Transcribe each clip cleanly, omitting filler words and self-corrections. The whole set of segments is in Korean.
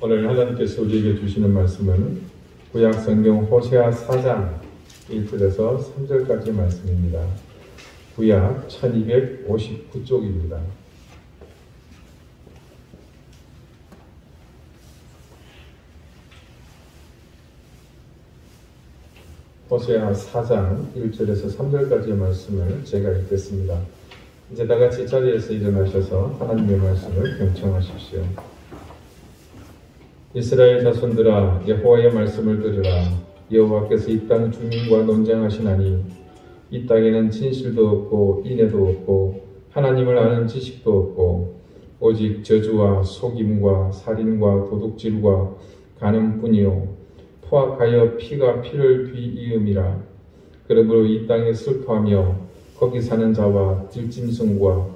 오늘 하나님께서 우리에게 주시는 말씀은 구약 성경 호세아 4장 1절에서 3절까지의 말씀입니다. 구약 1259쪽입니다. 호세아 4장 1절에서 3절까지의 말씀을 제가 읽겠습니다. 이제 다같이 자리에서 일어나셔서 하나님의 말씀을 경청하십시오. 이스라엘 자손들아, 여호와의 말씀을 들으라. 여호와께서 이 땅 주민과 논쟁하시나니 이 땅에는 진실도 없고 인애도 없고 하나님을 아는 지식도 없고 오직 저주와 속임과 살인과 도둑질과 간음뿐이요 포악하여 피가 피를 뒤이음이라. 그러므로 이 땅에 슬퍼하며 거기 사는 자와 들짐승과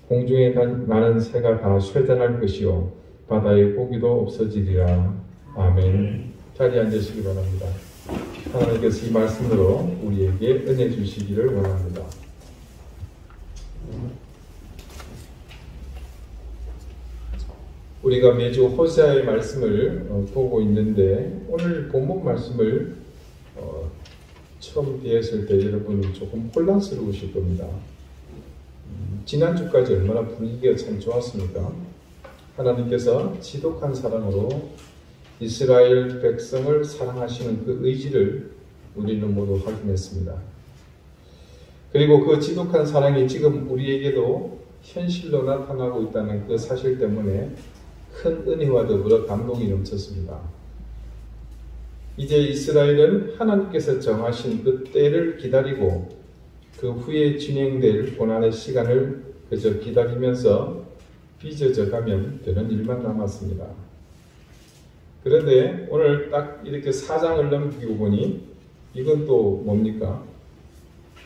공중에 나는 새가 다 쇠잔할 것이요 바다의 고기도 없어지리라. 아멘. 자리에 앉으시기 바랍니다. 하나님께서 이 말씀으로 우리에게 은혜 주시기를 원합니다. 우리가 매주 호세아의 말씀을 보고 있는데 오늘 본문 말씀을 처음 배웠을 때 여러분 조금 혼란스러우실 겁니다. 지난주까지 얼마나 분위기가 참 좋았습니까? 하나님께서 지독한 사랑으로 이스라엘 백성을 사랑하시는 그 의지를 우리는 모두 확인했습니다. 그리고 그 지독한 사랑이 지금 우리에게도 현실로 나타나고 있다는 그 사실 때문에 큰 은혜와 더불어 감동이 넘쳤습니다. 이제 이스라엘은 하나님께서 정하신 그 때를 기다리고 그 후에 진행될 고난의 시간을 그저 기다리면서 빚어져 가면 되는 일만 남았습니다. 그런데 오늘 딱 이렇게 4장을 넘기고 보니 이건 또 뭡니까?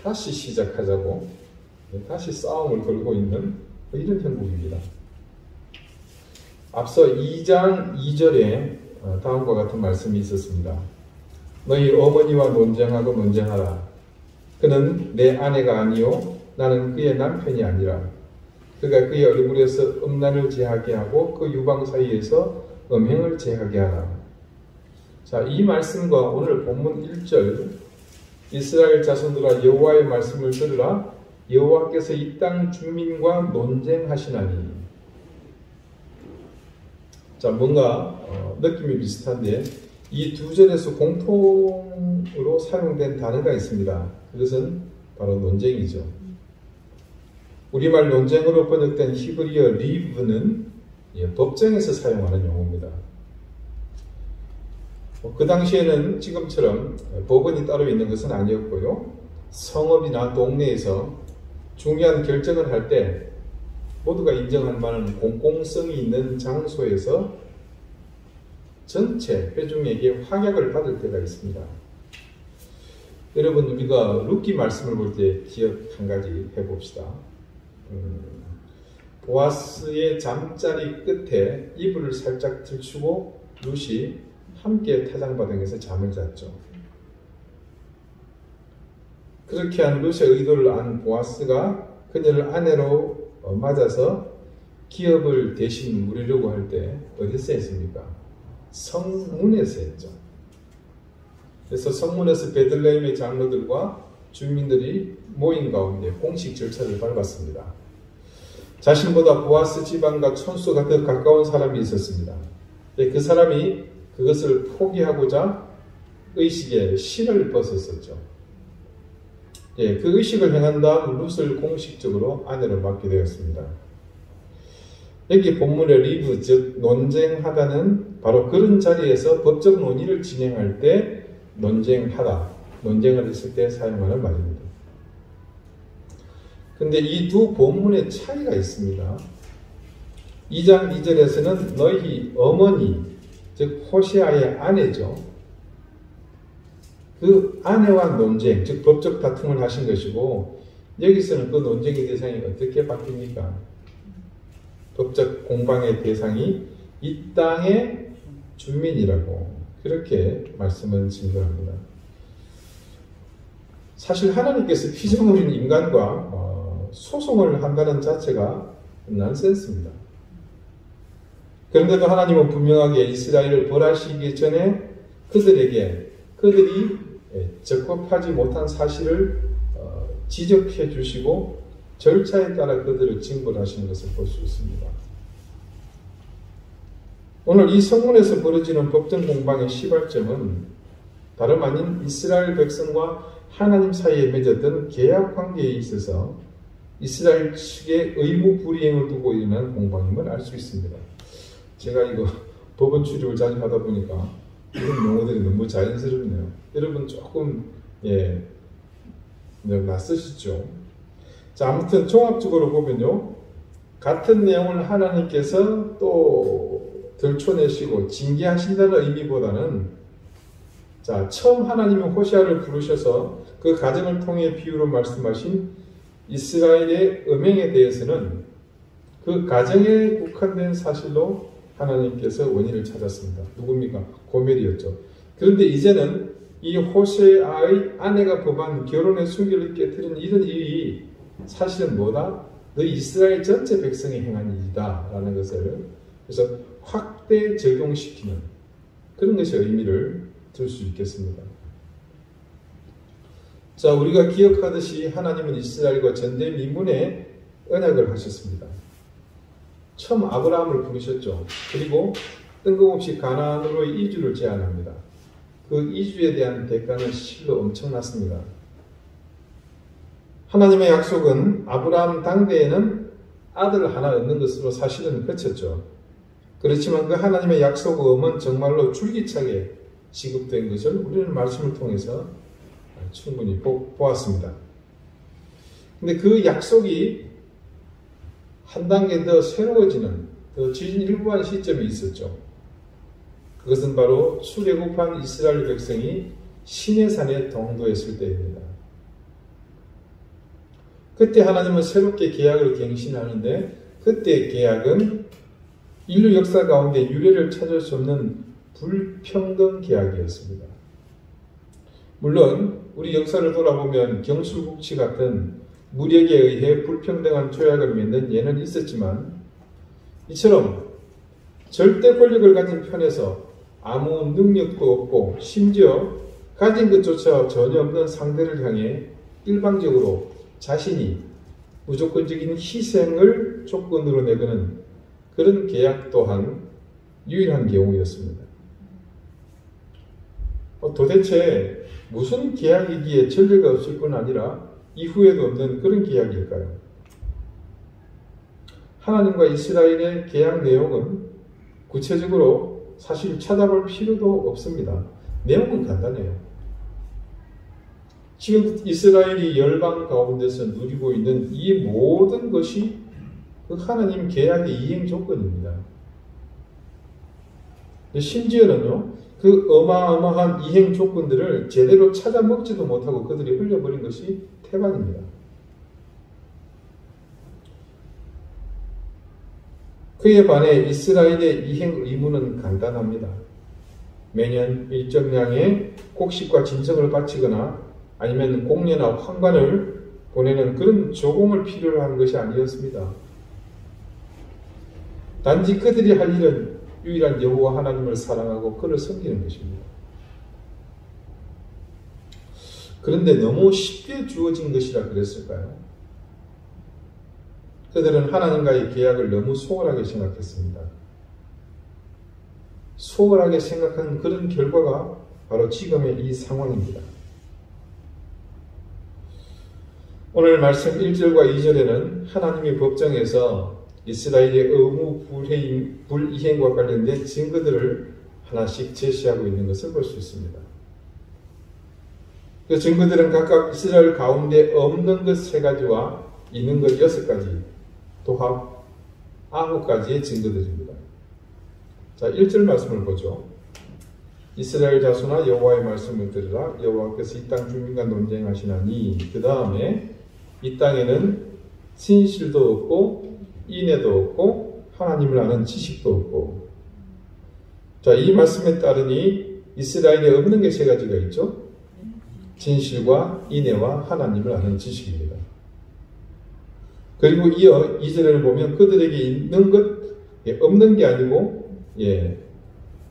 다시 시작하자고 다시 싸움을 걸고 있는 이런 형국입니다. 앞서 2장 2절에 다음과 같은 말씀이 있었습니다. 너희 어머니와 논쟁하라. 그는 내 아내가 아니요 나는 그의 남편이 아니라. 그가 그의 얼굴에서 음란을 제하게 하고 그 유방 사이에서 음행을 제하게 하라. 자, 이 말씀과 오늘 본문 1절 이스라엘 자손들아 여호와의 말씀을 들으라. 여호와께서 이 땅 주민과 논쟁하시나니. 자, 뭔가 느낌이 비슷한데 이 두 절에서 공통으로 사용된 단어가 있습니다. 그것은 바로 논쟁이죠. 우리말 논쟁으로 번역된 히브리어 리브는 법정에서 사용하는 용어입니다. 그 당시에는 지금처럼 법원이 따로 있는 것은 아니었고요. 성읍이나 동네에서 중요한 결정을 할 때 모두가 인정할 만한 공공성이 있는 장소에서 전체 회중에게 확약을 받을 때가 있습니다. 여러분, 우리가 룻기 말씀을 볼 때 기억 한 가지 해봅시다. 보아스의 잠자리 끝에 이불을 살짝 들추고 룻이 함께 타장바닥에서 잠을 잤죠. 그렇게 한 룻의 의도를 안 보아스가 그녀를 아내로 맞아서 기업을 대신 물으려고 할 때 어디서 했습니까? 성문에서 했죠. 그래서 성문에서 베들레헴의 장로들과 주민들이 모인 가운데 공식 절차를 밟았습니다. 자신보다 보아스 집안과 촌수가 더 가까운 사람이 있었습니다. 그 사람이 그것을 포기하고자 의식에 실을 벗었었죠. 그 의식을 행한 다음 룻을 공식적으로 아내로 맡게 되었습니다. 여기 본문의 리브, 즉 논쟁하다는 바로 그런 자리에서 법적 논의를 진행할 때 논쟁을 했을 때 사용하는 말입니다. 근데 이 두 본문의 차이가 있습니다. 2장 2절에서는 너희 어머니, 즉 호세아의 아내죠. 그 아내와 논쟁, 즉 법적 다툼을 하신 것이고 여기서는 그 논쟁의 대상이 어떻게 바뀝니까? 법적 공방의 대상이 이 땅의 주민이라고 그렇게 말씀을 증거합니다. 사실 하나님께서 피조물인 인간과 소송을 한다는 자체가 난센스입니다. 그런데도 하나님은 분명하게 이스라엘을 벌하시기 전에 그들이 적법하지 못한 사실을 지적해 주시고 절차에 따라 그들을 징벌하시는 것을 볼 수 있습니다. 오늘 이 성문에서 벌어지는 법정 공방의 시발점은 다름 아닌 이스라엘 백성과 하나님 사이에 맺었던 계약 관계에 있어서 이스라엘 측의 의무 불이행을 두고 일어난 공방임을 알 수 있습니다. 제가 이거 법원 출입을 자주 하다 보니까 이런 용어들이 너무 자연스럽네요. 여러분 조금 낯서시죠? 자, 아무튼 종합적으로 보면요, 같은 내용을 하나님께서 또 들춰내시고 징계하신다는 의미보다는, 자, 처음 하나님이 호시아를 부르셔서 그 가정을 통해 비유로 말씀하신 이스라엘의 음행에 대해서는 그 가정에 국한된 사실로 하나님께서 원인을 찾았습니다. 누굽니까? 고멜이었죠. 그런데 이제는 이 호세아의 아내가 범한 결혼의 순결을 깨뜨린 이런 일이 사실은 뭐다? 너희 이스라엘 전체 백성이 행한 일이다 라는 것을 그래서 확대 적용시키는 그런 것이 의미를 들 수 있겠습니다. 자, 우리가 기억하듯이 하나님은 이스라엘과 전대미문에 언약을 하셨습니다. 처음 아브라함을 부르셨죠. 그리고 뜬금없이 가나안으로의 이주를 제안합니다. 그 이주에 대한 대가는 실로 엄청났습니다. 하나님의 약속은 아브라함 당대에는 아들을 하나 얻는 것으로 사실은 그쳤죠. 그렇지만 그 하나님의 약속음은 정말로 줄기차게 지급된 것을 우리는 말씀을 통해서 충분히 보았습니다. 근데 그 약속이 한 단계 더 새로워지는, 더 진일보한 시점이 있었죠. 그것은 바로 출애굽한 이스라엘 백성이 시내산에 동도했을 때입니다. 그때 하나님은 새롭게 계약을 갱신하는데, 그때 계약은 인류 역사 가운데 유례를 찾을 수 없는 불평등 계약이었습니다. 물론 우리 역사를 돌아보면 경술국치 같은 무력에 의해 불평등한 조약을 맺는 예는 있었지만, 이처럼 절대 권력을 가진 편에서 아무 능력도 없고 심지어 가진 것조차 전혀 없는 상대를 향해 일방적으로 자신이 무조건적인 희생을 조건으로 내거는 그런 계약 또한 유일한 경우였습니다. 도대체 무슨 계약이기에 전례가 없을 뿐 아니라 이후에도 없는 그런 계약일까요? 하나님과 이스라엘의 계약 내용은 구체적으로 사실 찾아볼 필요도 없습니다. 내용은 간단해요. 지금 이스라엘이 열방 가운데서 누리고 있는 이 모든 것이 그 하나님 계약의 이행 조건입니다. 심지어는요, 그 어마어마한 이행 조건들을 제대로 찾아 먹지도 못하고 그들이 흘려버린 것이 태반입니다. 그에 반해 이스라엘의 이행 의무는 간단합니다. 매년 일정량의 곡식과 진성을 바치거나 아니면 공례나 환관을 보내는 그런 조공을 필요로 하는 것이 아니었습니다. 단지 그들이 할 일은 유일한 여호와 하나님을 사랑하고 그를 섬기는 것입니다. 그런데 너무 쉽게 주어진 것이라 그랬을까요? 그들은 하나님과의 계약을 너무 소홀하게 생각했습니다. 소홀하게 생각한 그런 결과가 바로 지금의 이 상황입니다. 오늘 말씀 1절과 2절에는 하나님의 법정에서 이스라엘의 의무 불이행과 관련된 증거들을 하나씩 제시하고 있는 것을 볼 수 있습니다. 그 증거들은 각각 이스라엘 가운데 없는 것 3가지와 있는 것 6가지, 도합 9가지의 증거들입니다. 자, 1절 말씀을 보죠. 이스라엘 자손아 여호와의 말씀을 들으라. 여호와께서 이 땅 주민과 논쟁하시나니, 그 다음에 이 땅에는 진실도 없고 인애도 없고 하나님을 아는 지식도 없고. 자, 이 말씀에 따르니 이스라엘에 없는 게 3가지가 있죠. 진실과 인애와 하나님을 아는 지식입니다. 그리고 이어 2절을 보면 그들에게 있는 것, 없는 게 아니고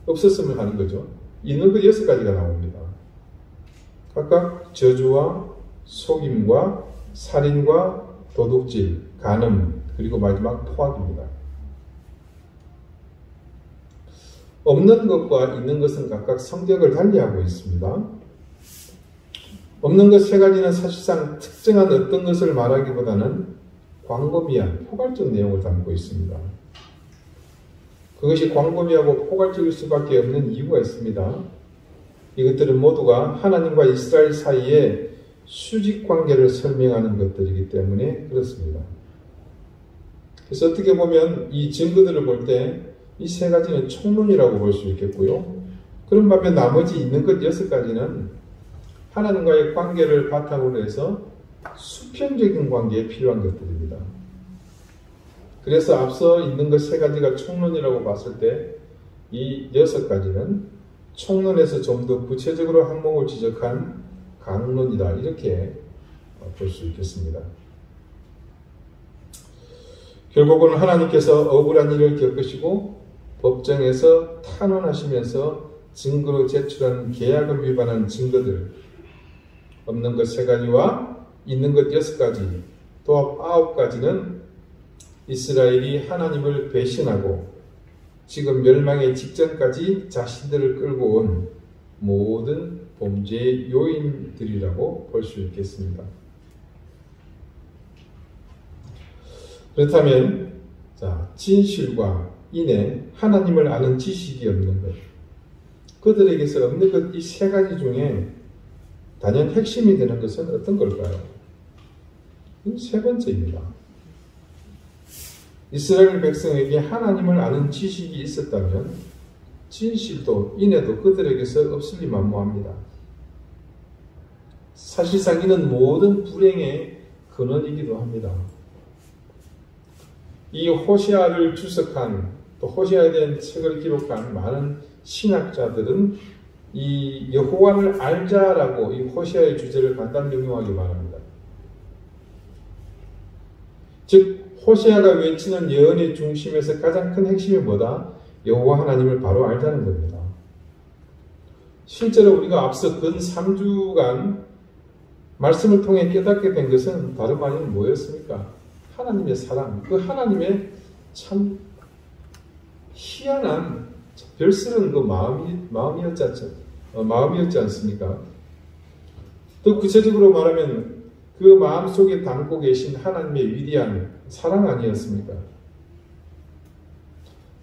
없었으면 하는 거죠. 있는 것 6가지가 나옵니다. 각각 저주와 속임과 살인과 도둑질, 간음, 그리고 마지막 포악입니다. 없는 것과 있는 것은 각각 성격을 달리하고 있습니다. 없는 것 3가지는 사실상 특정한 어떤 것을 말하기보다는 광범위한 포괄적 내용을 담고 있습니다. 그것이 광범위하고 포괄적일 수밖에 없는 이유가 있습니다. 이것들은 모두가 하나님과 이스라엘 사이의 수직 관계를 설명하는 것들이기 때문에 그렇습니다. 그래서 어떻게 보면 이 증거들을 볼 때 이 3가지는 총론이라고 볼 수 있겠고요. 그런 반면 나머지 있는 것 6가지는 하나님과의 관계를 바탕으로 해서 수평적인 관계에 필요한 것들입니다. 그래서 앞서 있는 것 3가지가 총론이라고 봤을 때 이 6가지는 총론에서 좀 더 구체적으로 항목을 지적한 강론이다, 이렇게 볼 수 있겠습니다. 결국은 하나님께서 억울한 일을 겪으시고 법정에서 탄원하시면서 증거로 제출한 계약을 위반한 증거들, 없는 것 3가지와 있는 것 6가지, 또 9가지는 이스라엘이 하나님을 배신하고 지금 멸망의 직전까지 자신들을 끌고 온 모든 범죄의 요인들이라고 볼 수 있겠습니다. 그렇다면 진실과 인내, 하나님을 아는 지식이 없는 것, 그들에게서 없는 것 이 3가지 중에 단연 핵심이 되는 것은 어떤 걸까요? 3번째입니다. 이스라엘 백성에게 하나님을 아는 지식이 있었다면 진실도 인애도 그들에게서 없을 리 만무합니다. 사실상 이는 모든 불행의 근원이기도 합니다. 이 호세아를 주석한, 또 호세아에 대한 책을 기록한 많은 신학자들은 이 여호와를 알자라고 이 호세아의 주제를 간단히 응용하기 바랍니다. 즉 호세아가 외치는 예언의 중심에서 가장 큰 핵심이 뭐다? 여호와 하나님을 바로 알자는 겁니다. 실제로 우리가 앞서 근 3주간 말씀을 통해 깨닫게 된 것은 다름 아닌 뭐였습니까? 하나님의 사랑, 그 하나님의 참 희한한 별스러운 그 마음이었지 않습니까? 또 구체적으로 말하면 그 마음 속에 담고 계신 하나님의 위대한 사랑 아니었습니까?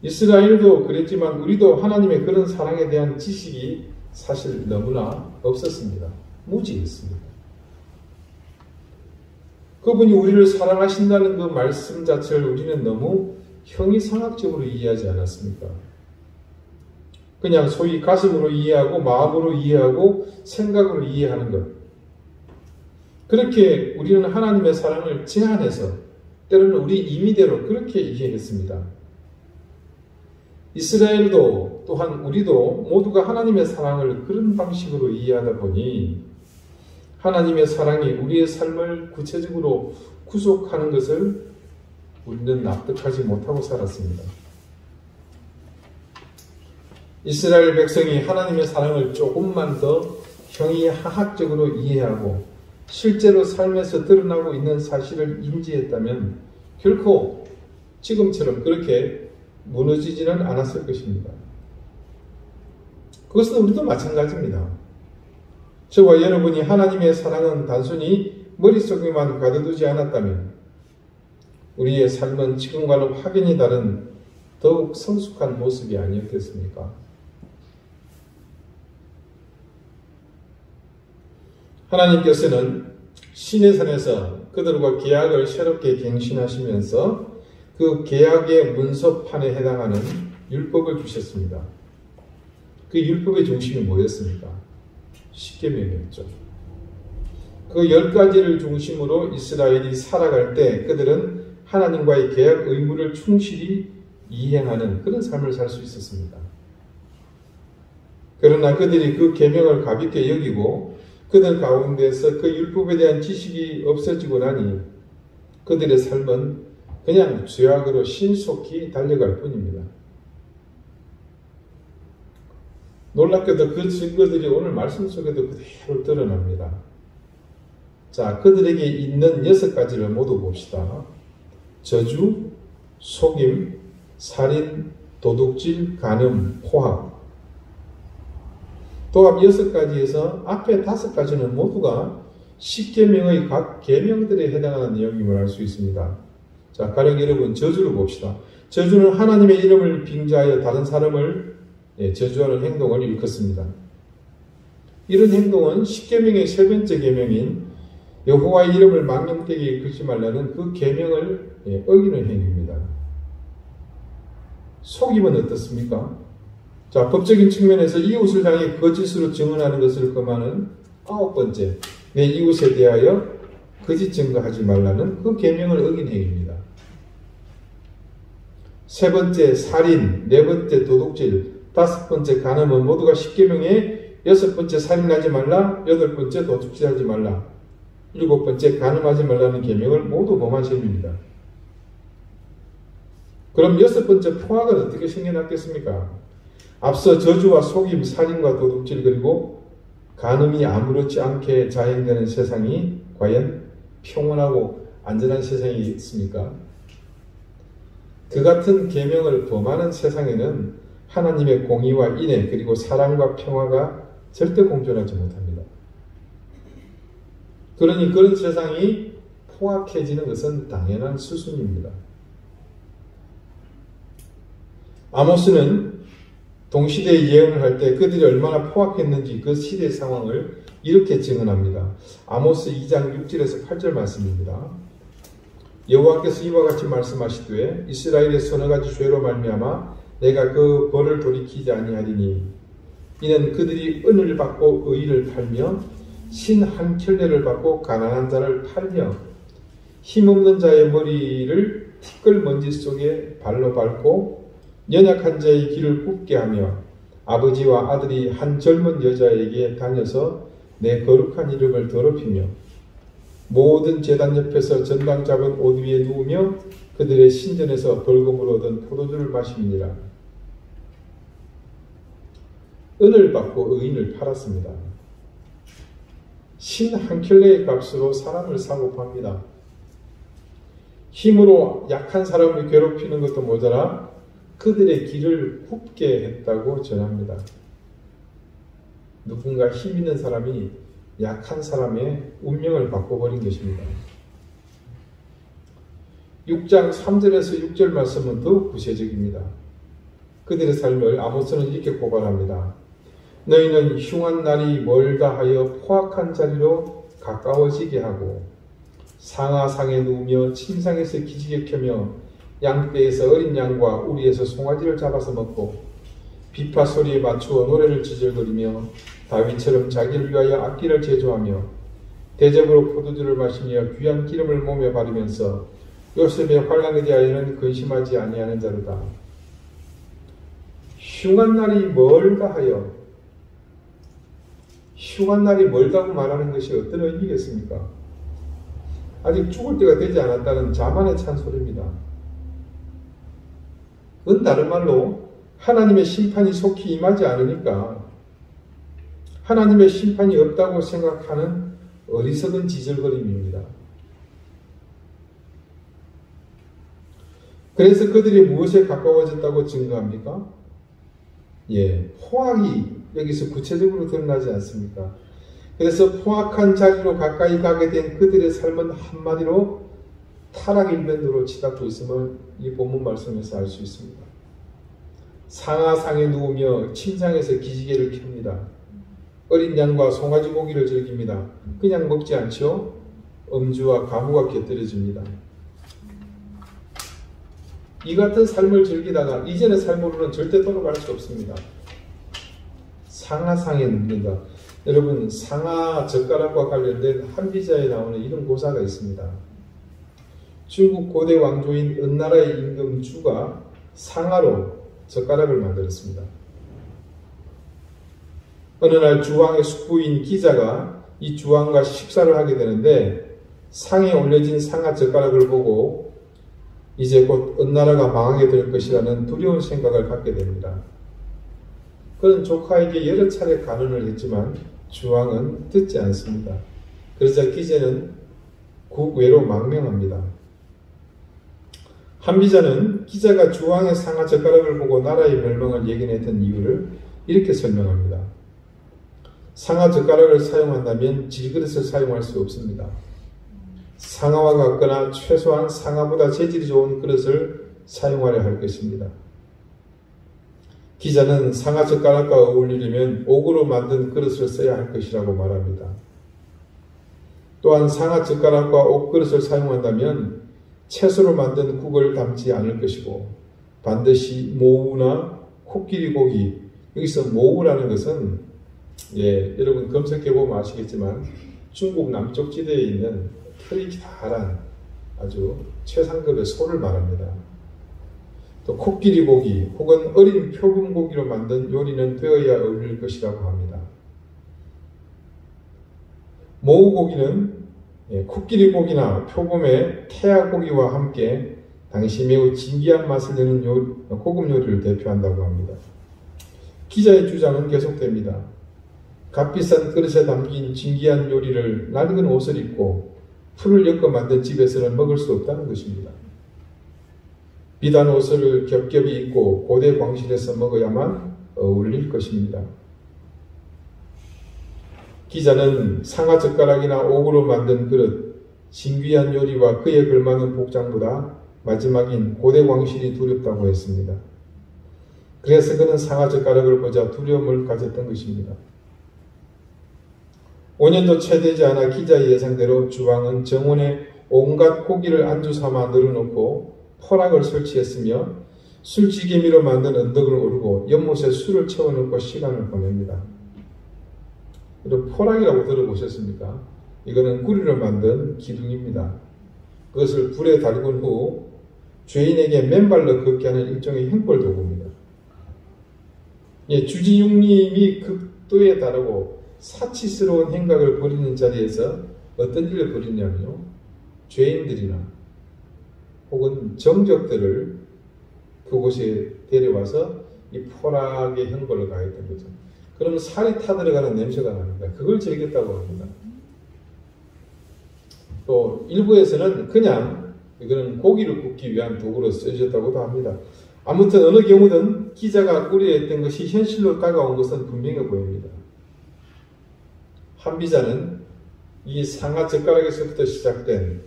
이스라엘도 그랬지만 우리도 하나님의 그런 사랑에 대한 지식이 사실 너무나 없었습니다. 무지했습니다. 그분이 우리를 사랑하신다는 그 말씀 자체를 우리는 너무 형이상학적으로 이해하지 않았습니까? 그냥 소위 가슴으로 이해하고 마음으로 이해하고 생각으로 이해하는 것. 그렇게 우리는 하나님의 사랑을 제한해서 때로는 우리 임의대로 그렇게 이해했습니다. 이스라엘도 또한 우리도 모두가 하나님의 사랑을 그런 방식으로 이해하다 보니 하나님의 사랑이 우리의 삶을 구체적으로 구속하는 것을 우리는 납득하지 못하고 살았습니다. 이스라엘 백성이 하나님의 사랑을 조금만 더 형이하학적으로 이해하고 실제로 삶에서 드러나고 있는 사실을 인지했다면 결코 지금처럼 그렇게 무너지지는 않았을 것입니다. 그것은 우리도 마찬가지입니다. 저와 여러분이 하나님의 사랑은 단순히 머릿속에만 가둬두지 않았다면 우리의 삶은 지금과는 확연히 다른 더욱 성숙한 모습이 아니었겠습니까? 하나님께서는 시내산에서 그들과 계약을 새롭게 갱신하시면서 그 계약의 문서판에 해당하는 율법을 주셨습니다. 그 율법의 중심이 뭐였습니까? 십계명이었죠. 그 10가지를 중심으로 이스라엘이 살아갈 때 그들은 하나님과의 계약 의무를 충실히 이행하는 그런 삶을 살 수 있었습니다. 그러나 그들이 그 계명을 가볍게 여기고 그들 가운데서 그 율법에 대한 지식이 없어지고 나니 그들의 삶은 그냥 죄악으로 신속히 달려갈 뿐입니다. 놀랍게도 그 증거들이 오늘 말씀 속에도 그대로 드러납니다. 자, 그들에게 있는 6가지를 모두 봅시다. 저주, 속임, 살인, 도둑질, 간음, 포악. 도합 6가지에서 앞에 5가지는 모두가 10계명의 각 계명들에 해당하는 내용임을 알 수 있습니다. 자, 가령 여러분 저주를 봅시다. 저주는 하나님의 이름을 빙자하여 다른 사람을 저주하는 행동을 일컫습니다. 이런 행동은 10계명의 세 번째 계명인 여호와의 이름을 망령되게 일컫지 말라는 그 계명을 어기는 행위입니다. 속임은 어떻습니까? 자, 법적인 측면에서 이웃을 향해 거짓으로 증언하는 것을 금하는 9번째, 내 이웃에 대하여 거짓 증거하지 말라는 그 계명을 어긴 행위입니다. 세 번째 살인, 네 번째 도둑질, 5번째 간음은 모두가 10계명에 6번째 살인하지 말라, 8번째 도둑질하지 말라, 7번째 간음하지 말라는 계명을 모두 범한 셈입니다. 그럼 6번째 포악은 어떻게 생겨났겠습니까? 앞서 저주와 속임, 살인과 도둑질 그리고 간음이 아무렇지 않게 자행되는 세상이 과연 평온하고 안전한 세상이 있습니까? 그 같은 계명을 범하는 세상에는 하나님의 공의와 인애 그리고 사랑과 평화가 절대 공존하지 못합니다. 그러니 그런 세상이 포악해지는 것은 당연한 수순입니다. 아모스는 동시대에 예언을 할 때 그들이 얼마나 포악했는지 그 시대의 상황을 이렇게 증언합니다. 아모스 2장 6절에서 8절 말씀입니다. 여호와께서 이와 같이 말씀하시되 이스라엘의 서너 가지 죄로 말미암아 내가 그 벌을 돌이키지 아니하리니 이는 그들이 은을 받고 의를 팔며 신 한 켤레를 받고 가난한 자를 팔며 힘없는 자의 머리를 티끌 먼지 속에 발로 밟고 연약한 자의 길을 굽게 하며 아버지와 아들이 한 젊은 여자에게 다녀서 내 거룩한 이름을 더럽히며 모든 제단 옆에서 전당 잡은 옷 위에 누우며 그들의 신전에서 벌금으로 얻은 포도주를 마십니라. 은을 받고 의인을 팔았습니다. 신 한 켤레의 값으로 사람을 사고 팝니다. 힘으로 약한 사람을 괴롭히는 것도 모자라 그들의 길을 굽게 했다고 전합니다. 누군가 힘 있는 사람이 약한 사람의 운명을 바꿔버린 것입니다. 6장 3절에서 6절 말씀은 더욱 구체적입니다. 그들의 삶을 아모스는 이렇게 고발합니다. 너희는 흉한 날이 멀다 하여 포악한 자리로 가까워지게 하고 상하상에 누우며 침상에서 기지개 켜며 양떼에서 어린 양과 우리에서 송아지를 잡아서 먹고 비파 소리에 맞추어 노래를 지절거리며 다윗처럼 자기를 위하여 악기를 제조하며 대접으로 포도주를 마시며 귀한 기름을 몸에 바르면서 요셉의 환난에 대하여는 근심하지 아니하는 자로다. 흉한 날이 멀다 하여, 흉한 날이 멀다고 말하는 것이 어떤 의미겠습니까? 아직 죽을 때가 되지 않았다는 자만의 찬소리입니다. 그건 다른 말로 하나님의 심판이 속히 임하지 않으니까 하나님의 심판이 없다고 생각하는 어리석은 지절거림입니다. 그래서 그들이 무엇에 가까워졌다고 증거합니까? 포악이 여기서 구체적으로 드러나지 않습니까? 그래서 포악한 자리로 가까이 가게 된 그들의 삶은 한마디로 타락 일변으로 치닫고 있음을 이 본문 말씀에서 알 수 있습니다. 상하상에 누우며 침상에서 기지개를 켭니다. 어린 양과 송아지 고기를 즐깁니다. 그냥 먹지 않죠? 음주와 가무가 곁들여집니다. 이 같은 삶을 즐기다가 이전의 삶으로는 절대 돌아갈 수 없습니다. 상하상에 눕는다. 여러분, 상하 젓가락과 관련된 한비자에 나오는 이런 고사가 있습니다. 중국 고대 왕조인 은나라의 임금 주가 상하로 젓가락을 만들었습니다. 어느 날 주왕의 숙부인 기자가 이 주왕과 식사를 하게 되는데 상에 올려진 상하 젓가락을 보고 이제 곧 은나라가 망하게 될 것이라는 두려운 생각을 갖게 됩니다. 그는 조카에게 여러 차례 간언을 했지만 주왕은 듣지 않습니다. 그러자 기자는 국외로 망명합니다. 한비자는 기자가 주왕의 상하 젓가락을 보고 나라의 멸망을 예견했던 이유를 이렇게 설명합니다. 상하 젓가락을 사용한다면 질그릇을 사용할 수 없습니다. 상하와 같거나 최소한 상하보다 재질이 좋은 그릇을 사용하려 할 것입니다. 기자는 상하 젓가락과 어울리려면 옥으로 만든 그릇을 써야 할 것이라고 말합니다. 또한 상하 젓가락과 옥 그릇을 사용한다면 채소로 만든 국을 담지 않을 것이고 반드시 모우나 코끼리 고기, 여기서 모우라는 것은 여러분 검색해보면 아시겠지만 중국 남쪽 지대에 있는 털이 기다란 아주 최상급의 소를 말합니다. 또 코끼리 고기 혹은 어린 표범 고기로 만든 요리는 되어야 어울릴 것이라고 합니다. 모우 고기는 코끼리 고기나 표범의 태아 고기와 함께 당시 매우 진귀한 맛을 내는 고급 요리를 대표한다고 합니다. 기자의 주장은 계속됩니다. 값비싼 그릇에 담긴 진귀한 요리를 낡은 옷을 입고 풀을 엮어 만든 집에서는 먹을 수 없다는 것입니다. 비단 옷을 겹겹이 입고 고대 광실에서 먹어야만 어울릴 것입니다. 기자는 상하 젓가락이나 옥으로 만든 그릇, 진귀한 요리와 그에 걸맞는 복장보다 마지막인 고대 광실이 두렵다고 했습니다. 그래서 그는 상하 젓가락을 보자 두려움을 가졌던 것입니다. 5년도 채 되지 않아 기자의 예상대로 주왕은 정원에 온갖 고기를 안주 삼아 늘어놓고 포락을 설치했으며 술지개미로 만든 언덕을 오르고 연못에 술을 채워놓고 시간을 보냅니다. 이런 포락이라고 들어보셨습니까? 이거는 구리로 만든 기둥입니다. 그것을 불에 달군 후 죄인에게 맨발로 걷게 하는 일종의 형벌 도구입니다. 주지육림이 극도에 달하고 사치스러운 행각을 벌이는 자리에서 어떤 일을 벌이냐면요, 죄인들이나 혹은 정적들을 그곳에 데려와서 이 포락의 형벌을 가했던 거죠. 그러면 살이 타들어가는 냄새가 납니다. 그걸 즐겼다고 합니다. 또 일부에서는 그냥 이거는 고기를 굽기 위한 도구로 쓰여졌다고도 합니다. 아무튼 어느 경우든 기자가 우려했던 것이 현실로 다가온 것은 분명해 보입니다. 한비자는 이 상하 젓가락에서부터 시작된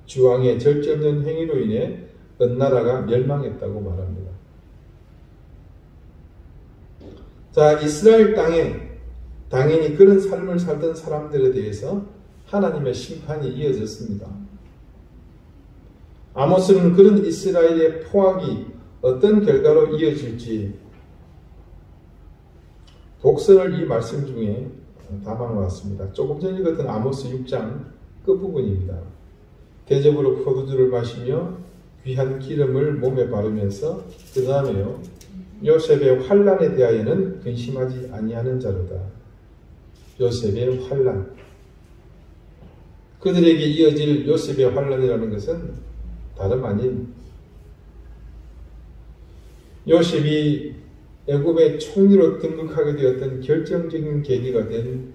주왕의 절제없는 행위로 인해 언나라가 멸망했다고 말합니다. 자, 이스라엘 땅에 당연히 그런 삶을 살던 사람들에 대해서 하나님의 심판이 이어졌습니다. 아모스는 그런 이스라엘의 포악이 어떤 결과로 이어질지 독서를 이 말씀 중에 담아놓았습니다. 조금 전 읽었던 아모스 6장 끝부분입니다. 대접으로 포도주를 마시며 귀한 기름을 몸에 바르면서 그 다음에요, 요셉의 환난에 대하여는 근심하지 아니하는 자로다. 요셉의 환난. 그들에게 이어질 요셉의 환난이라는 것은 다름 아닌 요셉이 애굽의 총리로 등극하게 되었던 결정적인 계기가 된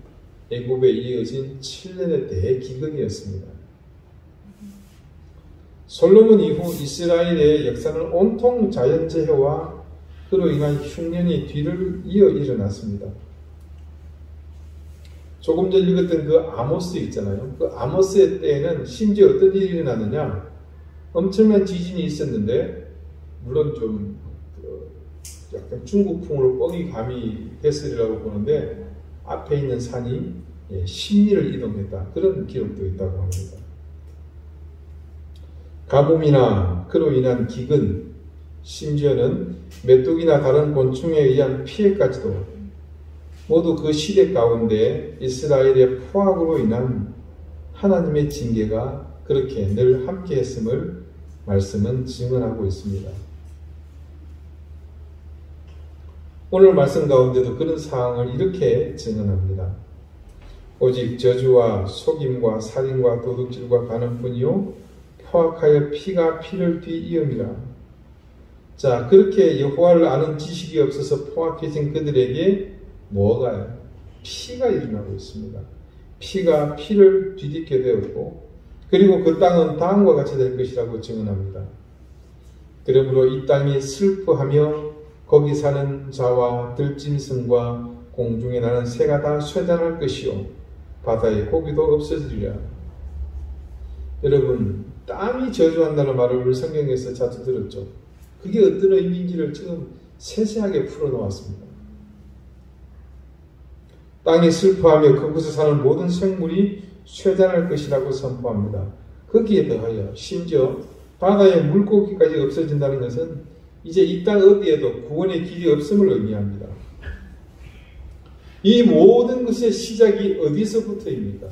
애굽에 이어진 7년의 대기근이었습니다. 솔로몬 이후 이스라엘의 역사는 온통 자연재해와 그로 인한 흉년이 뒤를 이어 일어났습니다. 조금 전 읽었던 그 아모스 있잖아요. 그 아모스의 때에는 심지어 어떤 일이 일어났느냐, 엄청난 지진이 있었는데, 물론 좀 약간 중국풍으로 뻥이 가미했으리라고 보는데 앞에 있는 산이 10리를 이동했다, 그런 기록도 있다고 합니다. 가뭄이나 그로 인한 기근, 심지어는 메뚜기나 다른 곤충에 의한 피해까지도 모두 그 시대 가운데 이스라엘의 포악으로 인한 하나님의 징계가 그렇게 늘 함께했음을 말씀은 증언하고 있습니다. 오늘 말씀 가운데도 그런 상황을 이렇게 증언합니다. 오직 저주와 속임과 살인과 도둑질과 간음뿐이요 포악하여 피가 피를 뒤이음이라. 자, 그렇게 여호와를 아는 지식이 없어서 포악해진 그들에게 뭐가요? 피가 일어나고 있습니다. 피가 피를 뒤집게 되었고, 그리고 그 땅은 다음과 같이 될 것이라고 증언합니다. 그러므로 이 땅이 슬퍼하며 거기 사는 자와 들짐승과 공중에 나는 새가 다 쇠잔할 것이요 바다의 고기도 없어지리라. 여러분, 땅이 저주한다는 말을 우리 성경에서 자주 들었죠. 그게 어떤 의미인지를 지금 세세하게 풀어놓았습니다. 땅이 슬퍼하며 그곳에 사는 모든 생물이 쇠잔할 것이라고 선포합니다. 거기에 더하여 심지어 바다의 물고기까지 없어진다는 것은 이제 이 땅 어디에도 구원의 길이 없음을 의미합니다. 이 모든 것의 시작이 어디서부터입니까?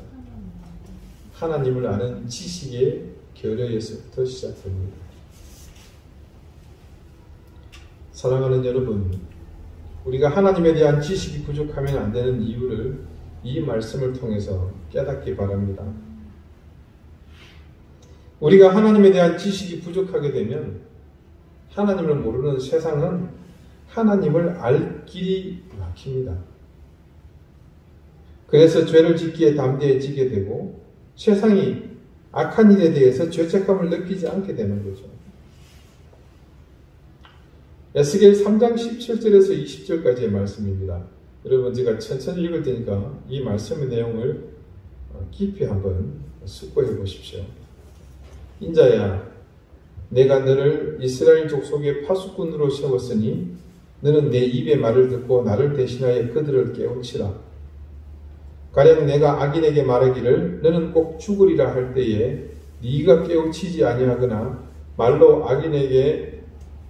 하나님을 아는 지식의 결여에서부터 시작됩니다. 사랑하는 여러분, 우리가 하나님에 대한 지식이 부족하면 안 되는 이유를 이 말씀을 통해서 깨닫기 바랍니다. 우리가 하나님에 대한 지식이 부족하게 되면 하나님을 모르는 세상은 하나님을 알 길이 막힙니다. 그래서 죄를 짓기에 담대해지게 되고 세상이 악한 일에 대해서 죄책감을 느끼지 않게 되는 거죠. 에스겔 3장 17절에서 20절까지의 말씀입니다. 여러분, 제가 천천히 읽을 테니까 이 말씀의 내용을 깊이 한번 숙고해 보십시오. 인자야, 내가 너를 이스라엘 족속의 파수꾼으로 세웠으니 너는 내 입의 말을 듣고 나를 대신하여 그들을 깨우치라. 가령 내가 악인에게 말하기를 너는 꼭 죽으리라 할 때에 네가 깨우치지 아니하거나 말로 악인에게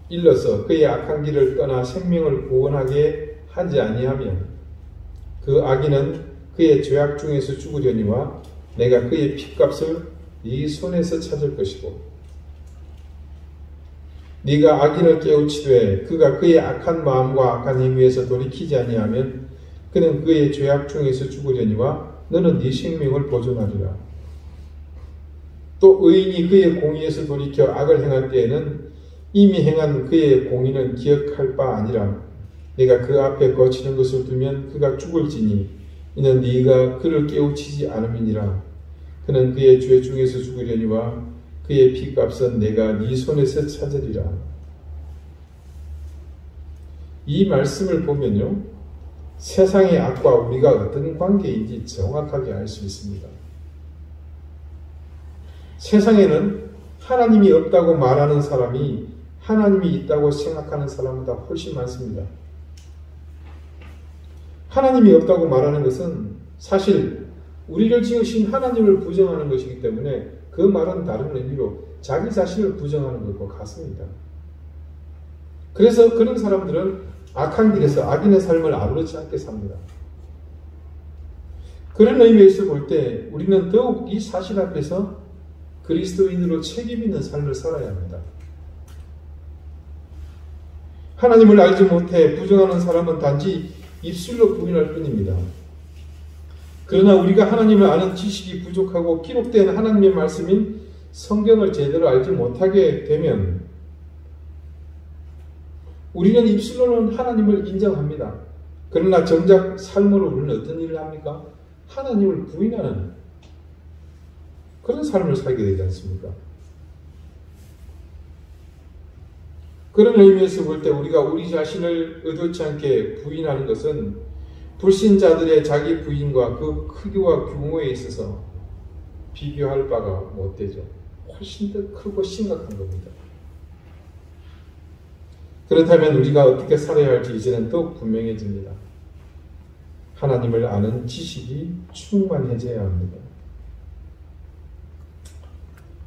일러서 그의 악한 길을 떠나 생명을 구원하게 하지 아니하면 그 악인은 그의 죄악 중에서 죽으려니와 내가 그의 핏값을 네 손에서 찾을 것이고, 네가 악인을 깨우치되 그가 그의 악한 마음과 악한 행위에서 돌이키지 아니하면 그는 그의 죄악 중에서 죽으려니와 너는 네 생명을 보존하리라. 또 의인이 그의 공의에서 돌이켜 악을 행할 때에는 이미 행한 그의 공의는 기억할 바 아니라 네가 그 앞에 거치는 것을 두면 그가 죽을지니 이는 네가 그를 깨우치지 않음이니라. 그는 그의 죄 중에서 죽으려니와 그의 피값은 내가 네 손에서 찾으리라. 이 말씀을 보면요, 세상의 악과 우리가 어떤 관계인지 정확하게 알 수 있습니다. 세상에는 하나님이 없다고 말하는 사람이 하나님이 있다고 생각하는 사람보다 훨씬 많습니다. 하나님이 없다고 말하는 것은 사실 우리를 지으신 하나님을 부정하는 것이기 때문에 그 말은 다른 의미로 자기 자신을 부정하는 것과 같습니다. 그래서 그런 사람들은 악한 길에서 악인의 삶을 아무렇지 않게 삽니다. 그런 의미에서 볼 때 우리는 더욱 이 사실 앞에서 그리스도인으로 책임 있는 삶을 살아야 합니다. 하나님을 알지 못해 부정하는 사람은 단지 입술로 부인할 뿐입니다. 그러나 우리가 하나님을 아는 지식이 부족하고 기록된 하나님의 말씀인 성경을 제대로 알지 못하게 되면 우리는 입술로는 하나님을 인정합니다. 그러나 정작 삶으로 우리는 어떤 일을 합니까? 하나님을 부인하는 그런 삶을 살게 되지 않습니까? 그런 의미에서 볼 때 우리가 우리 자신을 의도치 않게 부인하는 것은 불신자들의 자기 부인과 그 크기와 규모에 있어서 비교할 바가 못 되죠. 훨씬 더 크고 심각한 겁니다. 그렇다면 우리가 어떻게 살아야 할지 이제는 더욱 분명해집니다. 하나님을 아는 지식이 충만해져야 합니다.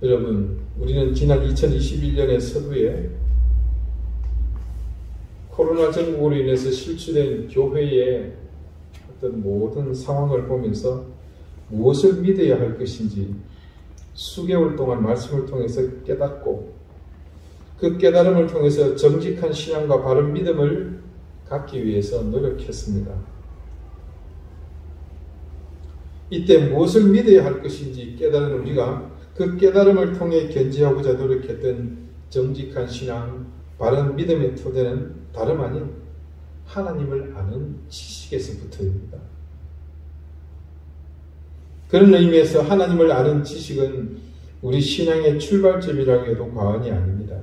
여러분, 우리는 지난 2021년의 서두에 코로나 전국으로 인해서 실추된 교회의 어떤 모든 상황을 보면서 무엇을 믿어야 할 것인지 수개월 동안 말씀을 통해서 깨닫고 그 깨달음을 통해서 정직한 신앙과 바른 믿음을 갖기 위해서 노력했습니다. 이때 무엇을 믿어야 할 것인지 깨달은 우리가 그 깨달음을 통해 견지하고자 노력했던 정직한 신앙, 바른 믿음의 토대는 다름 아닌 하나님을 아는 지식에서부터입니다. 그런 의미에서 하나님을 아는 지식은 우리 신앙의 출발점이라고 해도 과언이 아닙니다.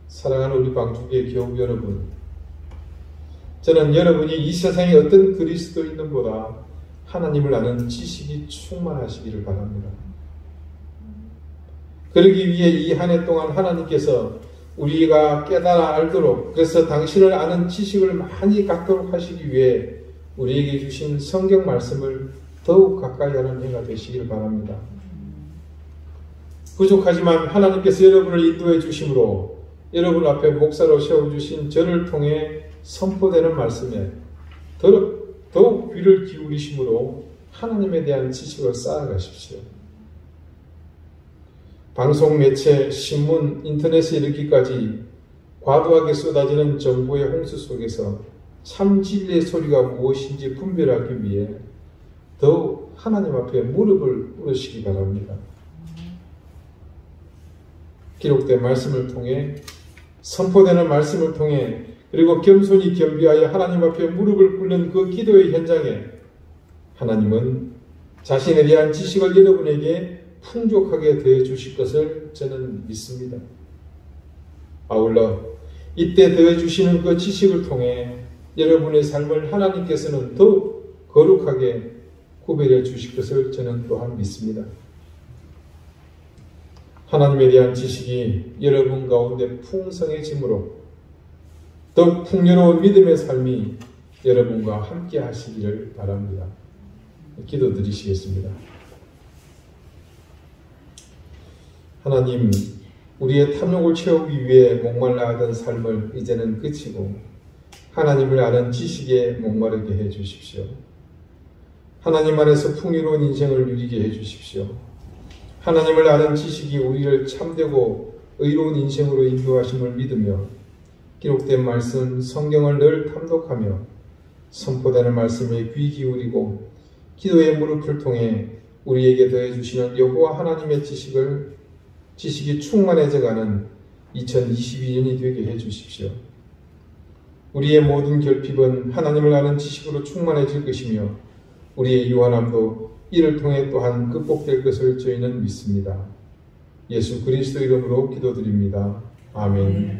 사랑하는 우리 방주교회 교우 여러분, 저는 여러분이 이 세상의 어떤 그리스도인들보다 하나님을 아는 지식이 충만하시기를 바랍니다. 그러기 위해 이 한 해 동안 하나님께서 우리가 깨달아 알도록, 그래서 당신을 아는 지식을 많이 갖도록 하시기 위해 우리에게 주신 성경 말씀을 더욱 가까이 하는 해가 되시길 바랍니다. 부족하지만 하나님께서 여러분을 인도해 주심으로 여러분 앞에 목사로 세워주신 저를 통해 선포되는 말씀에 더욱 귀를 기울이심으로 하나님에 대한 지식을 쌓아가십시오. 방송, 매체, 신문, 인터넷에 이르기까지 과도하게 쏟아지는 정보의 홍수 속에서 참 진리의 소리가 무엇인지 분별하기 위해 더욱 하나님 앞에 무릎을 꿇으시기 바랍니다. 기록된 말씀을 통해, 선포되는 말씀을 통해, 그리고 겸손히 겸비하여 하나님 앞에 무릎을 꿇는 그 기도의 현장에 하나님은 자신에 대한 지식을 여러분에게 풍족하게 더해 주실 것을 저는 믿습니다. 아울러 이때 더해 주시는 그 지식을 통해 여러분의 삶을 하나님께서는 더욱 거룩하게 구별해 주실 것을 저는 또한 믿습니다. 하나님에 대한 지식이 여러분 가운데 풍성해짐으로 더욱 풍요로운 믿음의 삶이 여러분과 함께 하시기를 바랍니다. 기도드리시겠습니다. 하나님, 우리의 탐욕을 채우기 위해 목말라 하던 삶을 이제는 그치고 하나님을 아는 지식에 목마르게 해 주십시오. 하나님 안에서 풍요로운 인생을 누리게 해 주십시오. 하나님을 아는 지식이 우리를 참되고 의로운 인생으로 인도하심을 믿으며 기록된 말씀, 성경을 늘 탐독하며 선포되는 말씀에 귀 기울이고 기도의 무릎을 통해 우리에게 더해 주시는 여호와 하나님의 지식이 충만해져가는 2022년이 되게 해 주십시오. 우리의 모든 결핍은 하나님을 아는 지식으로 충만해질 것이며 우리의 유한함도 이를 통해 또한 극복될 것을 저희는 믿습니다. 예수 그리스도 이름으로 기도드립니다. 아멘.